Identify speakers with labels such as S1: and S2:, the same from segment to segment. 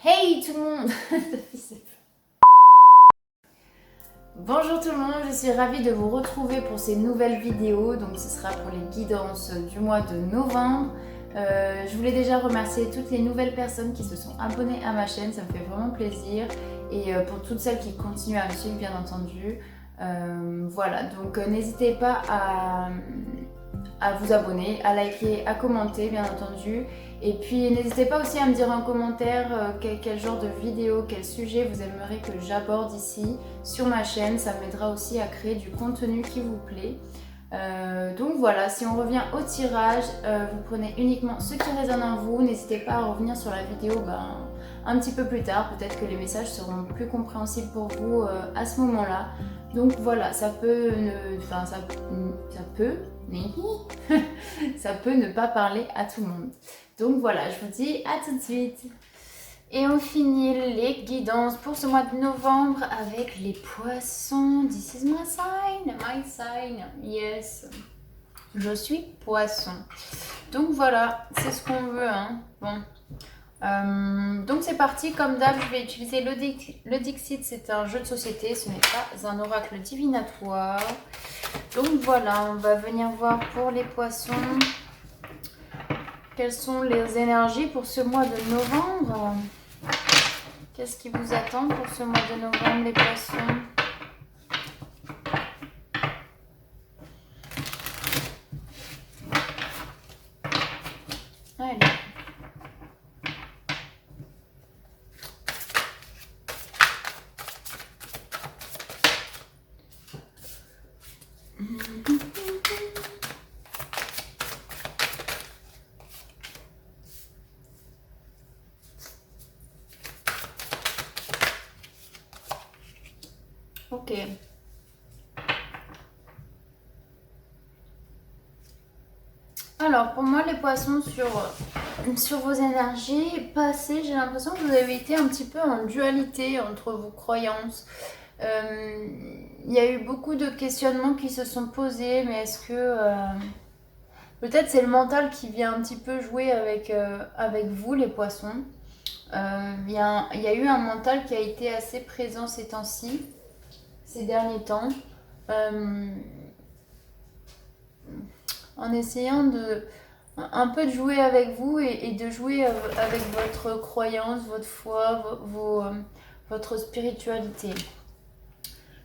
S1: Hey tout le monde. Bonjour tout le monde, je suis ravie de vous retrouver pour ces nouvelles vidéos. Donc ce sera pour les guidances du mois de novembre. Je voulais déjà remercier toutes les nouvelles personnes qui se sont abonnées à ma chaîne, ça me fait vraiment plaisir. Et pour toutes celles qui continuent à me suivre bien entendu. Voilà, donc n'hésitez pas à vous abonner, à liker, à commenter bien entendu. Et puis n'hésitez pas aussi à me dire en commentaire quel genre de vidéo, quel sujet vous aimeriez que j'aborde ici sur ma chaîne. Ça m'aidera aussi à créer du contenu qui vous plaît. Donc voilà, si on revient au tirage, vous prenez uniquement ce qui résonne en vous. N'hésitez pas à revenir sur la vidéo un petit peu plus tard. Peut-être que les messages seront plus compréhensibles pour vous à ce moment-là. Donc voilà, ça peut ça peut ne pas parler à tout le monde. Donc voilà, je vous dis à tout de suite. Et on finit les guidances pour ce mois de novembre avec les poissons. This is my sign, yes. Je suis poisson. Donc voilà, c'est ce qu'on veut, hein. Bon. Donc c'est parti, comme d'hab, je vais utiliser le Dixit, c'est un jeu de société, ce n'est pas un oracle divinatoire. Donc voilà, on va venir voir pour les poissons quelles sont les énergies pour ce mois de novembre. Qu'est-ce qui vous attend pour ce mois de novembre, les poissons? Allez. Ok. Alors, pour moi, les poissons, sur vos énergies passées, j'ai l'impression que vous avez été un petit peu en dualité entre vos croyances. Il y a eu beaucoup de questionnements qui se sont posés, mais est-ce que... peut-être c'est le mental qui vient un petit peu jouer avec vous, les poissons. Il y a eu un mental qui a été assez présent ces temps-ci, ces derniers temps. En essayant un peu de jouer avec vous et de jouer avec votre croyance, votre foi, votre spiritualité.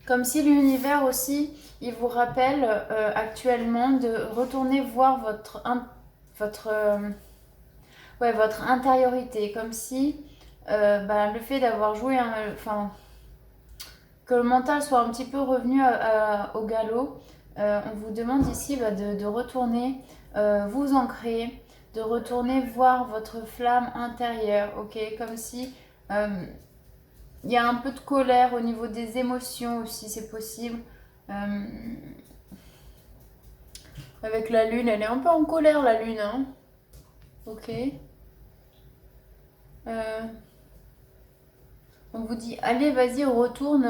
S1: Comme si l'univers aussi, il vous rappelle actuellement de retourner voir votre intériorité. Comme si le fait d'avoir joué, que le mental soit un petit peu revenu au galop. On vous demande ici de retourner vous ancrer, de retourner voir votre flamme intérieure, ok? Comme si il y a un peu de colère au niveau des émotions aussi, c'est possible. Avec la lune, elle est un peu en colère, la lune, hein? Ok. On vous dit, allez, vas-y, retourne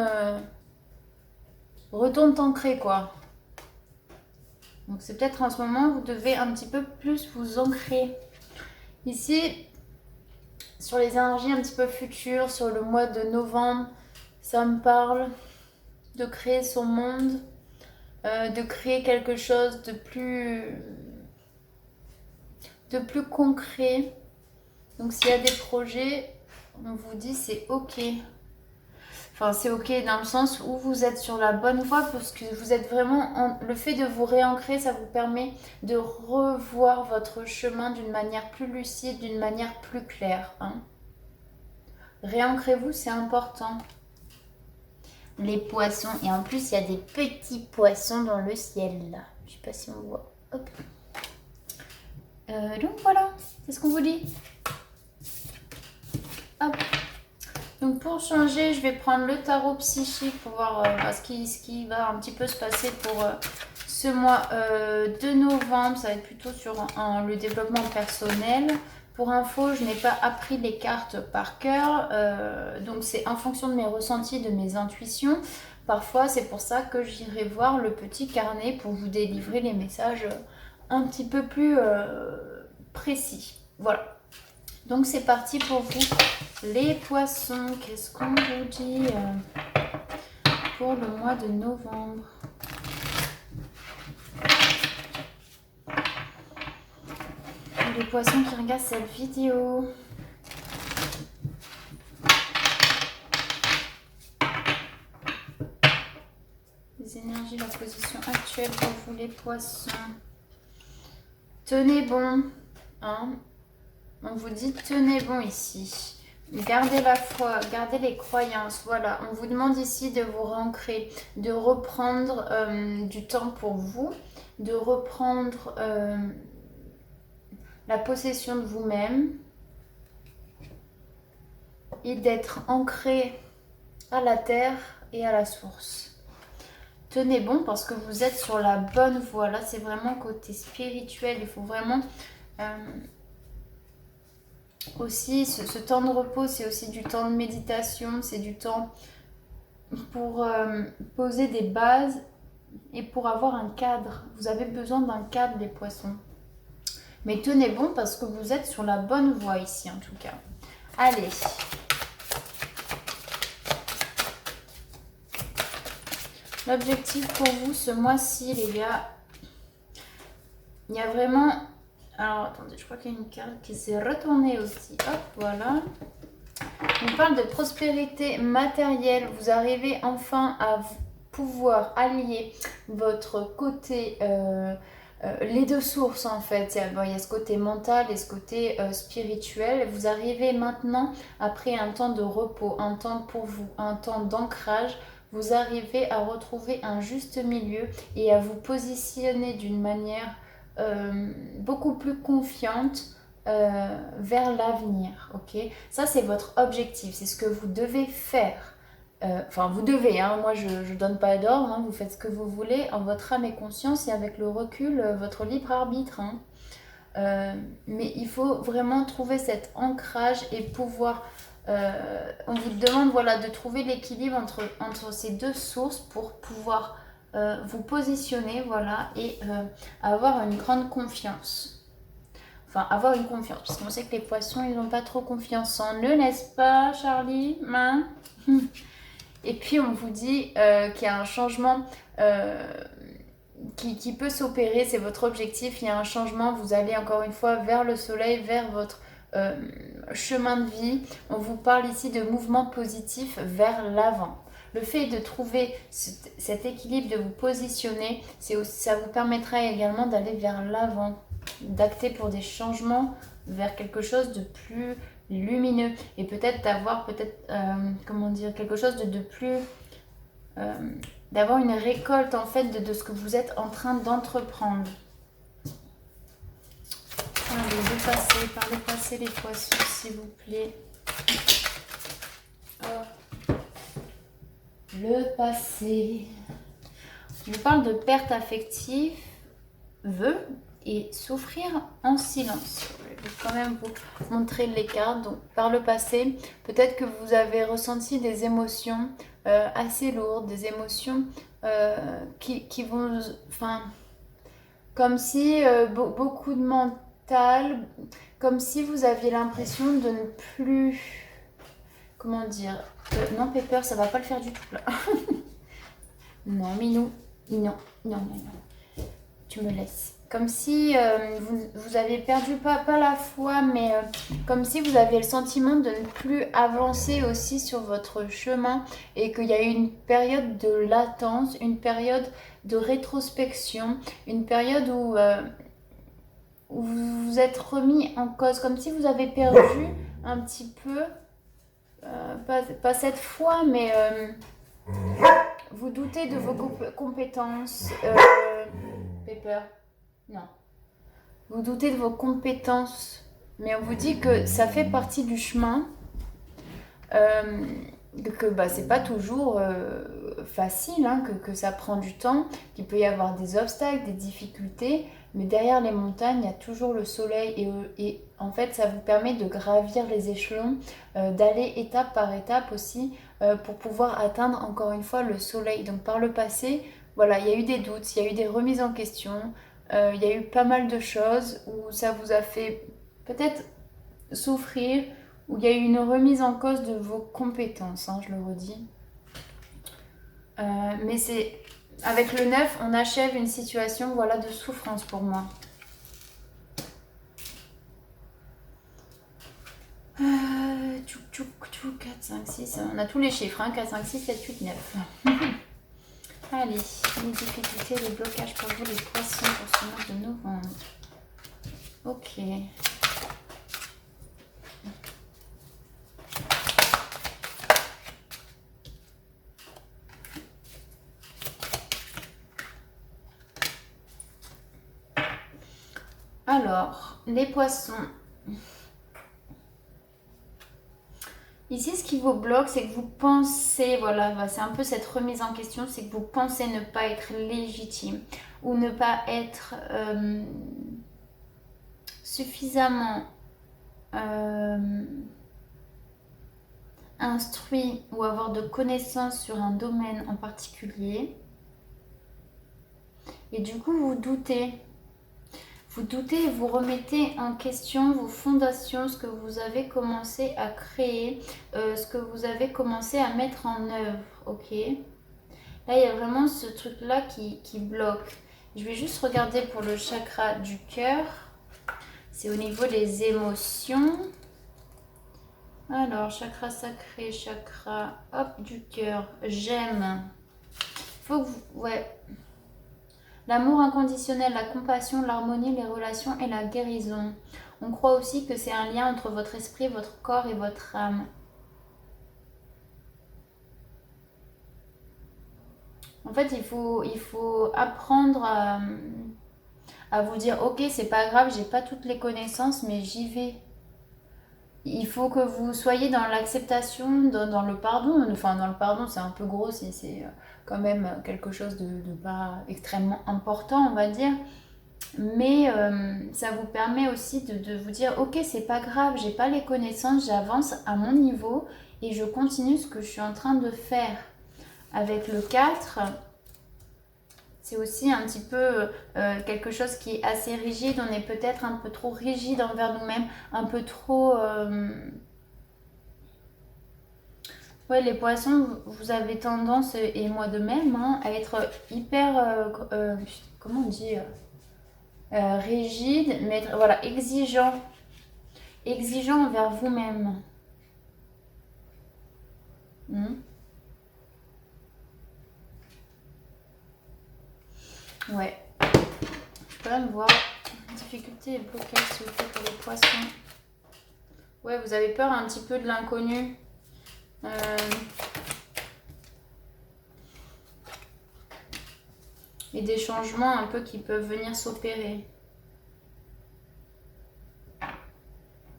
S1: t'ancrer, quoi. Donc c'est peut-être en ce moment, vous devez un petit peu plus vous ancrer. Ici, sur les énergies un petit peu futures, sur le mois de novembre, ça me parle de créer son monde, de créer quelque chose de plus concret. Donc s'il y a des projets, on vous dit c'est ok. Enfin, c'est ok dans le sens où vous êtes sur la bonne voie parce que vous êtes vraiment... Le fait de vous réancrer, ça vous permet de revoir votre chemin d'une manière plus lucide, d'une manière plus claire. Hein. Réancrez-vous, c'est important. Les poissons. Et en plus, il y a des petits poissons dans le ciel, là. Je sais pas si on voit. Hop. Donc voilà, c'est ce qu'on vous dit. Hop. Donc pour changer, je vais prendre le tarot psychique pour voir ce qui va un petit peu se passer pour ce mois de novembre. Ça va être plutôt sur le développement personnel. Pour info, je n'ai pas appris les cartes par cœur. Donc c'est en fonction de mes ressentis, de mes intuitions. Parfois, c'est pour ça que j'irai voir le petit carnet pour vous délivrer les messages un petit peu plus précis. Voilà. Donc c'est parti pour vous. Les poissons, qu'est-ce qu'on vous dit pour le mois de novembre? Les poissons qui regardent cette vidéo. Les énergies, la position actuelle pour vous les poissons. Tenez bon. Hein? On vous dit tenez bon ici. Gardez la foi, gardez les croyances. Voilà, on vous demande ici de vous ancrer, de reprendre du temps pour vous, de reprendre la possession de vous-même et d'être ancré à la terre et à la source. Tenez bon parce que vous êtes sur la bonne voie. Là, c'est vraiment côté spirituel. Il faut vraiment... aussi, ce temps de repos, c'est aussi du temps de méditation. C'est du temps pour poser des bases et pour avoir un cadre. Vous avez besoin d'un cadre, les poissons. Mais tenez bon parce que vous êtes sur la bonne voie ici, en tout cas. Allez. L'objectif pour vous ce mois-ci, les gars, il y a vraiment... Alors, attendez, je crois qu'il y a une carte qui s'est retournée aussi. Hop, voilà. On parle de prospérité matérielle. Vous arrivez enfin à pouvoir allier votre côté... les deux sources, en fait. Il y a ce côté mental et ce côté spirituel. Vous arrivez maintenant, après un temps de repos, un temps pour vous, un temps d'ancrage, vous arrivez à retrouver un juste milieu et à vous positionner d'une manière beaucoup plus confiante vers l'avenir. Ok, ça c'est votre objectif, c'est ce que vous devez faire. Enfin, vous devez, hein, moi je ne donne pas d'ordre, hein, vous faites ce que vous voulez en votre âme et conscience et avec le recul, votre libre arbitre. Hein. Mais il faut vraiment trouver cet ancrage et pouvoir... on vous demande voilà, de trouver l'équilibre entre ces deux sources pour pouvoir vous positionner voilà, et avoir une grande confiance. Enfin, avoir une confiance, parce qu'on sait que les poissons, ils n'ont pas trop confiance en eux, n'est-ce pas, Charlie? Et puis, on vous dit qu'il y a un changement qui peut s'opérer, c'est votre objectif, il y a un changement, vous allez encore une fois vers le soleil, vers votre chemin de vie. On vous parle ici de mouvement positif vers l'avant. Le fait de trouver cet équilibre, de vous positionner, ça vous permettra également d'aller vers l'avant, d'acter pour des changements vers quelque chose de plus lumineux et peut-être d'avoir comment dire, quelque chose de plus... d'avoir une récolte en fait de ce que vous êtes en train d'entreprendre. Allez, par le passé les poissons s'il vous plaît. Oh. Le passé. Je vous parle de perte affective, et souffrir en silence. Je vais quand même vous montrer les cartes. Donc, par le passé, peut-être que vous avez ressenti des émotions assez lourdes, des émotions qui vont... Enfin, comme si beaucoup de mental, comme si vous aviez l'impression de ne plus... Comment dire non, Pepper, ça va pas le faire du tout, là. Non, Minou. Non. Tu me laisses. Comme si vous avez perdu pas la foi, mais comme si vous aviez le sentiment de ne plus avancer aussi sur votre chemin et qu'il y a eu une période de latence, une période de rétrospection, une période où vous vous êtes remis en cause, comme si vous avez perdu un petit peu, pas cette foi, mais vous doutez de vos compétences. Pepper. Non. Vous doutez de vos compétences, mais on vous dit que ça fait partie du chemin, que c'est pas toujours facile, hein, que ça prend du temps, qu'il peut y avoir des obstacles, des difficultés, mais derrière les montagnes, il y a toujours le soleil et en fait, ça vous permet de gravir les échelons, d'aller étape par étape aussi pour pouvoir atteindre encore une fois le soleil. Donc par le passé, voilà, il y a eu des doutes, il y a eu des remises en question, il y a eu pas mal de choses où ça vous a fait peut-être souffrir où il y a eu une remise en cause de vos compétences, hein, je le redis. Mais c'est avec le 9, on achève une situation, voilà, de souffrance pour moi. Tchouk, tchouk, tchouk, 4, 5, 6. On a tous les chiffres, hein, 4, 5, 6, 7, 8, 9. Allez, les difficultés, les blocages pour vous, les poissons pour ce mois de novembre. Ok. Alors, les poissons. Ici, ce qui vous bloque, c'est que vous pensez, voilà, c'est un peu cette remise en question, c'est que vous pensez ne pas être légitime ou ne pas être suffisamment instruit ou avoir de connaissances sur un domaine en particulier. Et du coup, vous doutez. Vous doutez et vous remettez en question vos fondations, ce que vous avez commencé à créer, ce que vous avez commencé à mettre en œuvre, ok? Là, il y a vraiment ce truc-là qui bloque. Je vais juste regarder pour le chakra du cœur. C'est au niveau des émotions. Alors, chakra sacré, chakra, hop, du cœur, j'aime. Faut que vous, ouais. L'amour inconditionnel, la compassion, l'harmonie, les relations et la guérison. On croit aussi que c'est un lien entre votre esprit, votre corps et votre âme. En fait, il faut apprendre à vous dire, ok, c'est pas grave, j'ai pas toutes les connaissances, mais j'y vais. Il faut que vous soyez dans l'acceptation, dans le pardon. Enfin, dans le pardon, c'est un peu gros, c'est quand même quelque chose de pas extrêmement important, on va dire. Mais ça vous permet aussi de vous dire, ok, c'est pas grave, j'ai pas les connaissances, j'avance à mon niveau et je continue ce que je suis en train de faire. Avec le 4, c'est aussi un petit peu quelque chose qui est assez rigide. On est peut-être un peu trop rigide envers nous-mêmes, un peu trop... Ouais, les poissons, vous avez tendance, et moi de même, hein, à être hyper... comment on dit rigide, mais être, voilà, exigeant. Exigeant envers vous-même. Ouais. Je peux même voir difficulté et blocage s'il vous plaît pour les poissons. Ouais, vous avez peur un petit peu de l'inconnu. Et des changements un peu qui peuvent venir s'opérer.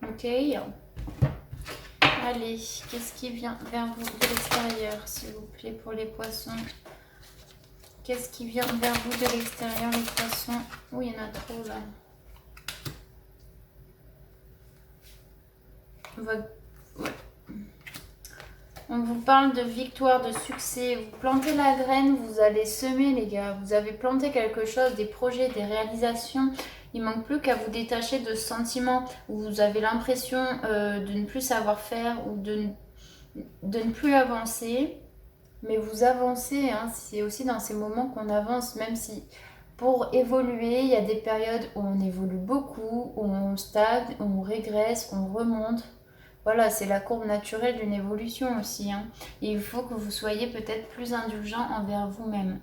S1: Ok. Allez, qu'est-ce qui vient vers vous de l'extérieur, s'il vous plaît, pour les poissons? Qu'est-ce qui vient vers vous de l'extérieur, les poissons? Oh, il y en a trop là. Ouais. On vous parle de victoire, de succès. Vous plantez la graine, vous allez semer, les gars. Vous avez planté quelque chose, des projets, des réalisations. Il manque plus qu'à vous détacher de ce sentiment où vous avez l'impression de ne plus savoir faire ou de ne plus avancer. Mais vous avancez, hein. C'est aussi dans ces moments qu'on avance, même si pour évoluer, il y a des périodes où on évolue beaucoup, où on stagne, où on régresse, on remonte. Voilà, c'est la courbe naturelle d'une évolution aussi, hein. Et il faut que vous soyez peut-être plus indulgent envers vous-même.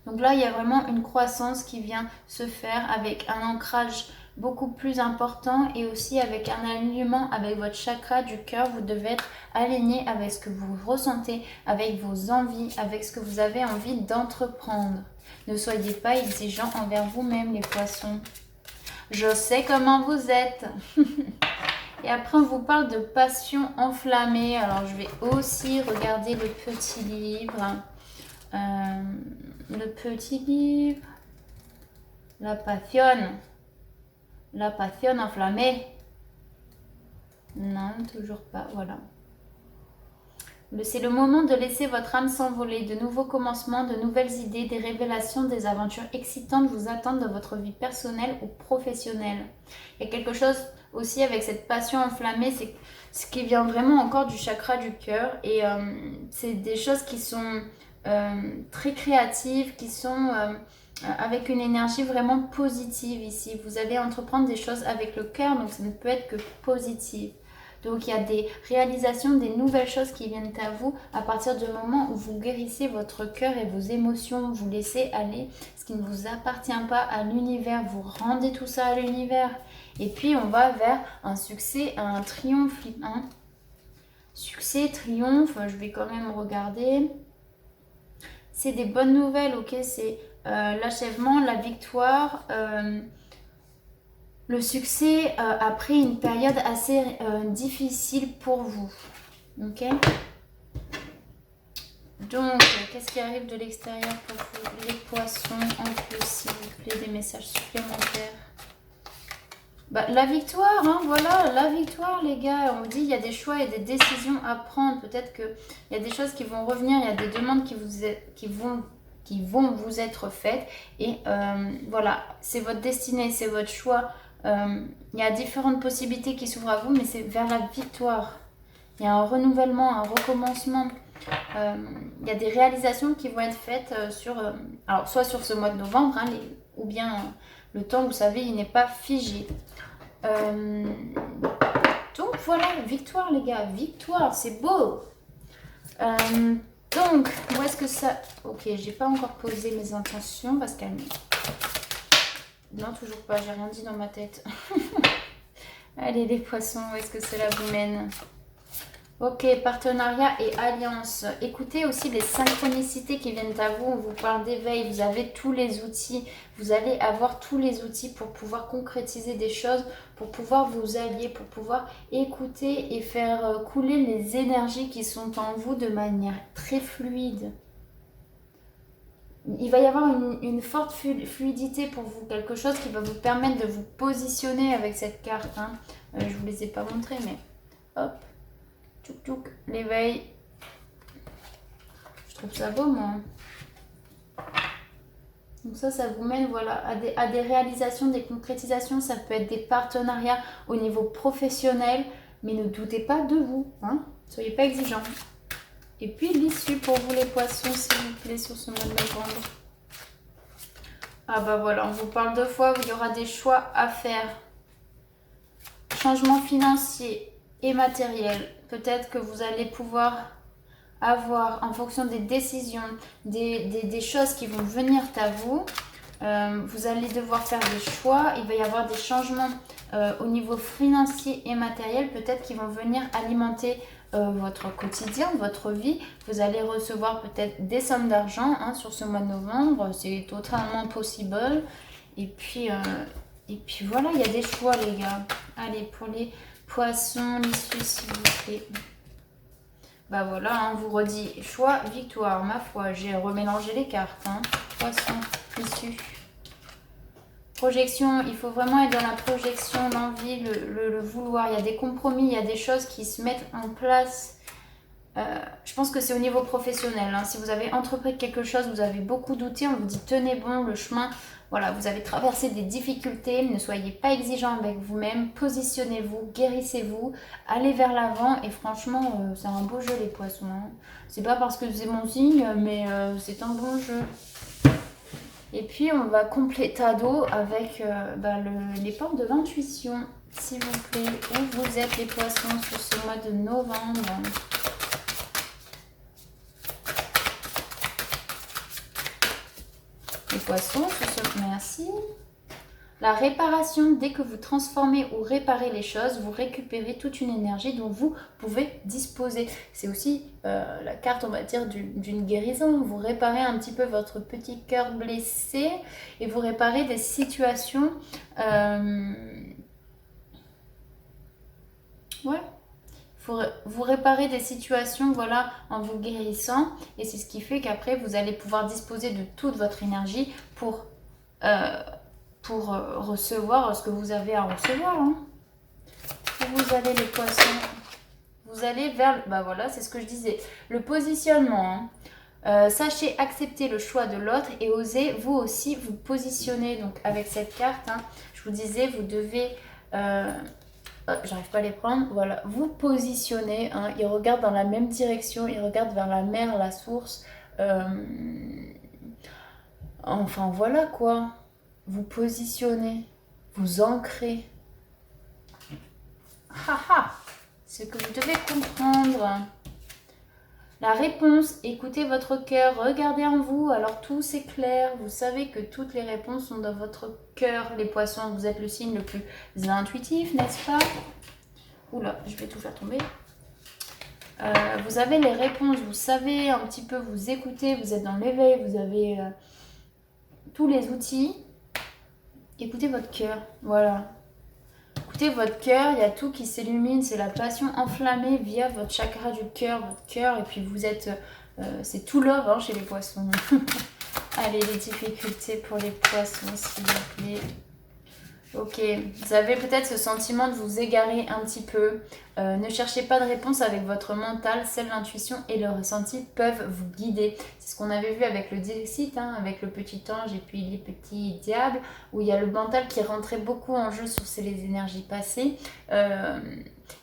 S1: Donc là, il y a vraiment une croissance qui vient se faire avec un ancrage beaucoup plus important et aussi avec un alignement avec votre chakra du cœur. Vous devez être aligné avec ce que vous ressentez, avec vos envies, avec ce que vous avez envie d'entreprendre. Ne soyez pas exigeant envers vous-même, les poissons. Je sais comment vous êtes. Et après, on vous parle de passion enflammée. Alors, je vais aussi regarder le petit livre. Le petit livre. La passion. La passion enflammée. Non, toujours pas. Voilà. C'est le moment de laisser votre âme s'envoler, de nouveaux commencements, de nouvelles idées, des révélations, des aventures excitantes vous attendent dans votre vie personnelle ou professionnelle. Il y a quelque chose aussi avec cette passion enflammée, c'est ce qui vient vraiment encore du chakra du cœur. Et c'est des choses qui sont très créatives, qui sont avec une énergie vraiment positive ici. Vous allez entreprendre des choses avec le cœur, donc ça ne peut être que positif. Donc il y a des réalisations, des nouvelles choses qui viennent à vous à partir du moment où vous guérissez votre cœur et vos émotions, vous laissez aller ce qui ne vous appartient pas à l'univers, vous rendez tout ça à l'univers. Et puis on va vers un succès, un triomphe. Hein. Succès, triomphe, je vais quand même regarder. C'est des bonnes nouvelles, ok, c'est l'achèvement, la victoire. Le succès après une période assez difficile pour vous. Ok. Donc, qu'est-ce qui arrive de l'extérieur pour vous, les poissons, en plus, s'il vous plaît, des messages supplémentaires. Bah, la victoire, hein, voilà, la victoire, les gars. On vous dit, il y a des choix et des décisions à prendre. Peut-être qu'il y a des choses qui vont revenir, il y a des demandes qui vont vous être faites. Et voilà, c'est votre destinée, c'est votre choix. Il y a différentes possibilités qui s'ouvrent à vous, mais c'est vers la victoire. Il y a un renouvellement, un recommencement. Il y a des réalisations qui vont être faites alors soit sur ce mois de novembre, hein, ou bien le temps, vous savez, il n'est pas figé. Donc voilà, victoire les gars, victoire, c'est beau. Donc, où est-ce que ça... Ok, j'ai pas encore posé mes intentions parce qu'elle... Non, toujours pas, j'ai rien dit dans ma tête. Allez les poissons, où est-ce que cela vous mène? Ok, partenariat et alliance. Écoutez aussi les synchronicités qui viennent à vous. On vous parle d'éveil, vous avez tous les outils. Vous allez avoir tous les outils pour pouvoir concrétiser des choses, pour pouvoir vous allier, pour pouvoir écouter et faire couler les énergies qui sont en vous de manière très fluide. Il va y avoir une forte fluidité pour vous, quelque chose qui va vous permettre de vous positionner avec cette carte. Hein. Je ne vous les ai pas montrées, mais hop, tchouk tchouk, l'éveil. Je trouve ça beau, moi. Donc ça vous mène voilà, à des réalisations, des concrétisations. Ça peut être des partenariats au niveau professionnel, mais ne doutez pas de vous. Hein. Soyez pas exigeants. Et puis l'issue pour vous les poissons, s'il vous plaît, sur ce mois de novembre. Ah bah voilà, on vous parle 2 fois où il y aura des choix à faire. Changement financier et matériel. Peut-être que vous allez pouvoir avoir, en fonction des décisions, des choses qui vont venir à vous, vous allez devoir faire des choix. Il va y avoir des changements au niveau financier et matériel, peut-être qui vont venir alimenter votre quotidien, votre vie. Vous allez recevoir peut-être des sommes d'argent hein, sur ce mois de novembre, c'est totalement possible. Et puis voilà, il y a des choix les gars. Allez, pour les poissons, l'issue s'il vous plaît. Bah voilà, on vous redit choix, victoire, ma foi, j'ai remélangé les cartes. Hein. Poisson, issue. Projection, il faut vraiment être dans la projection, l'envie, le vouloir. Il y a des compromis, il y a des choses qui se mettent en place. Je pense que c'est au niveau professionnel. Hein. Si vous avez entrepris quelque chose, vous avez beaucoup douté, on vous dit tenez bon, le chemin. Voilà, vous avez traversé des difficultés, ne soyez pas exigeant avec vous-même, positionnez-vous, guérissez-vous, allez vers l'avant et franchement, c'est un beau jeu les poissons. Hein. C'est pas parce que c'est mon signe, mais c'est un bon jeu. Et puis on va compléter avec les portes de l'intuition, s'il vous plaît. Où vous êtes les poissons sur ce mois de novembre? Les poissons, merci. La réparation, dès que vous transformez ou réparez les choses, vous récupérez toute une énergie dont vous pouvez disposer. C'est aussi la carte, on va dire, d'une guérison. Vous réparez un petit peu votre petit cœur blessé et vous réparez des situations... Ouais. Vous réparez des situations voilà, en vous guérissant et c'est ce qui fait qu'après vous allez pouvoir disposer de toute votre énergie pour recevoir ce que vous avez à recevoir. Hein. Où vous allez les poissons? Vous vous allez vers, bah voilà, c'est ce que je disais, le positionnement. Hein. Sachez accepter le choix de l'autre et osez vous aussi vous positionner. Donc avec cette carte, hein, je vous disais, vous devez, j'arrive pas à les prendre, voilà, vous positionner. Hein, ils regardent dans la même direction, ils regardent vers la mer, la source. Enfin voilà quoi, vous positionnez, vous ancrez. Haha, ce que vous devez comprendre. La réponse, écoutez votre cœur, regardez en vous, alors tout s'éclaire. Vous savez que toutes les réponses sont dans votre cœur. Les poissons, vous êtes le signe le plus intuitif, n'est-ce pas? Oula, je vais tout faire tomber. Vous avez les réponses, vous savez un petit peu vous écouter, vous êtes dans l'éveil, vous avez tous les outils. Écoutez votre cœur, voilà. Écoutez votre cœur, il y a tout qui s'illumine, c'est la passion enflammée via votre chakra du cœur, votre cœur, et puis vous êtes, c'est tout love hein, chez les poissons. Allez, les difficultés pour les poissons, s'il vous plaît. Ok, vous avez peut-être ce sentiment de vous égarer un petit peu. Ne cherchez pas de réponse avec votre mental. Seule l'intuition et le ressenti peuvent vous guider. C'est ce qu'on avait vu avec le Dixit, hein, avec le petit ange et puis les petits diables, où il y a le mental qui rentrait beaucoup en jeu sur les énergies passées.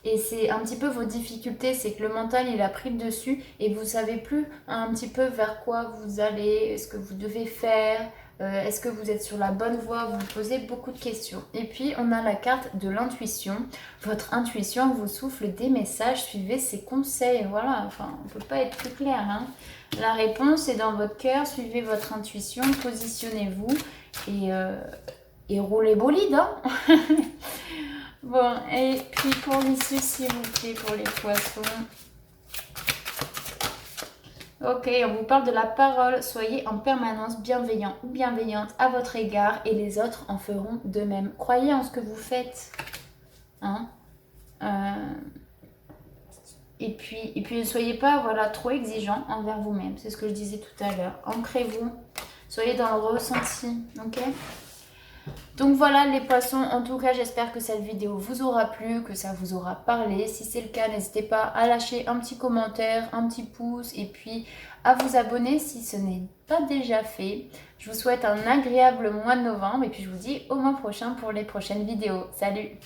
S1: Et c'est un petit peu vos difficultés, c'est que le mental il a pris le dessus et vous ne savez plus un petit peu vers quoi vous allez, ce que vous devez faire. Est-ce que vous êtes sur la bonne voie? Vous vous posez beaucoup de questions. Et puis, on a la carte de l'intuition. Votre intuition vous souffle des messages. Suivez ses conseils. Voilà, enfin, on ne peut pas être plus clair. Hein. La réponse est dans votre cœur. Suivez votre intuition. Positionnez-vous et roulez bolide. Hein. Bon, et puis pour l'issue, s'il vous plaît, pour les poissons. Ok, on vous parle de la parole. Soyez en permanence bienveillant ou bienveillante à votre égard et les autres en feront de même. Croyez en ce que vous faites. Hein et puis ne soyez pas voilà, trop exigeant envers vous-même. C'est ce que je disais tout à l'heure. Ancrez-vous. Soyez dans le ressenti. Ok. Donc voilà les poissons, en tout cas j'espère que cette vidéo vous aura plu, que ça vous aura parlé. Si c'est le cas, n'hésitez pas à lâcher un petit commentaire, un petit pouce et puis à vous abonner si ce n'est pas déjà fait. Je vous souhaite un agréable mois de novembre et puis je vous dis au mois prochain pour les prochaines vidéos. Salut!